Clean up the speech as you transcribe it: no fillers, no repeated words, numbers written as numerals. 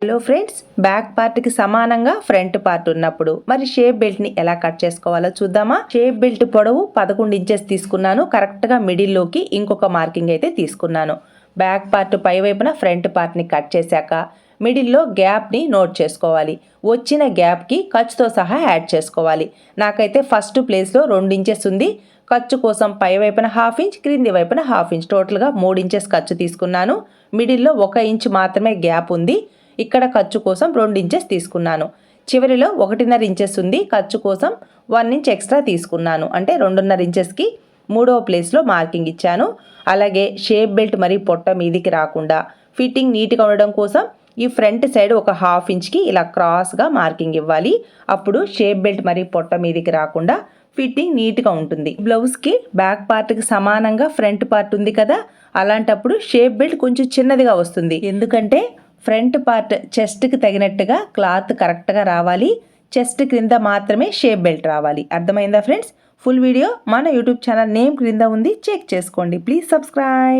Hello friends, back part కి సమానంగా front part ఉన్నప్పుడు మరి షేప్ బెల్ట్ ని ఎలా కట్ చేసుకోవాలో చూద్దామా. షేప్ బెల్ట్ పొడవు 11 ఇంచెస్ తీసుకున్నాను. కరెక్ట్ గా మిడిల్ లోకి ఇంకొక మార్కింగ్ అయితే తీసుకున్నాను. బ్యాక్ పార్ట్ పై వైపున ఫ్రంట్ పార్ట్ ని కట్ చేశాక మిడిల్లో గ్యాప్ ని నోట్ చేసుకోవాలి. వచ్చిన గ్యాప్ కి ఖర్చుతో సహా యాడ్ చేసుకోవాలి. నాకైతే ఫస్ట్ ప్లేస్ లో 2 ఇంచెస్ ఉంది. ఖర్చు కోసం పై వైపున 1/2 ఇంచ్, క్రింది వైపున 1/2 ఇంచ్, టోటల్ గా 3 ఇంచెస్ ఖర్చు తీసుకున్నాను. మిడిల్లో 1 ఇంచ్ మాత్రమే గ్యాప్ ఉంది. ఇక్కడ ఖర్చు కోసం 2 ఇంచెస్ తీసుకున్నాను. చివరిలో 1.5 ఇంచెస్ ఉంది. ఖర్చు కోసం 1 ఇంచ్ ఎక్స్ట్రా తీసుకున్నాను. అంటే 2.5 ఇంచెస్కి 3వ ప్లేస్లో మార్కింగ్ ఇచ్చాను. అలాగే షేప్ బెల్ట్ మరి పొట్ట మీదికి రాకుండా ఫిట్టింగ్ నీట్గా ఉండడం కోసం ఈ ఫ్రంట్ సైడ్ ఒక 1/2 ఇంచ్కి ఇలా క్రాస్గా మార్కింగ్ ఇవ్వాలి. అప్పుడు షేప్ బెల్ట్ మరి పొట్ట మీదికి రాకుండా ఫిట్టింగ్ నీట్గా ఉంటుంది. బ్లౌజ్కి బ్యాక్ పార్ట్కి సమానంగా ఫ్రంట్ పార్ట్ ఉంది కదా, అలాంటప్పుడు షేప్ బెల్ట్ కొంచెం చిన్నదిగా వస్తుంది. ఎందుకంటే ఫ్రంట్ పార్ట్ చెస్ట్కి తగినట్టుగా క్లాత్ కరెక్ట్గా రావాలి. చెస్ట్ క్రింద మాత్రమే షేప్ బెల్ట్ రావాలి. అర్థమైందా ఫ్రెండ్స్? ఫుల్ వీడియో మన యూట్యూబ్ ఛానల్ నేమ్ క్రింద ఉంది, చెక్ చేసుకోండి. Please subscribe.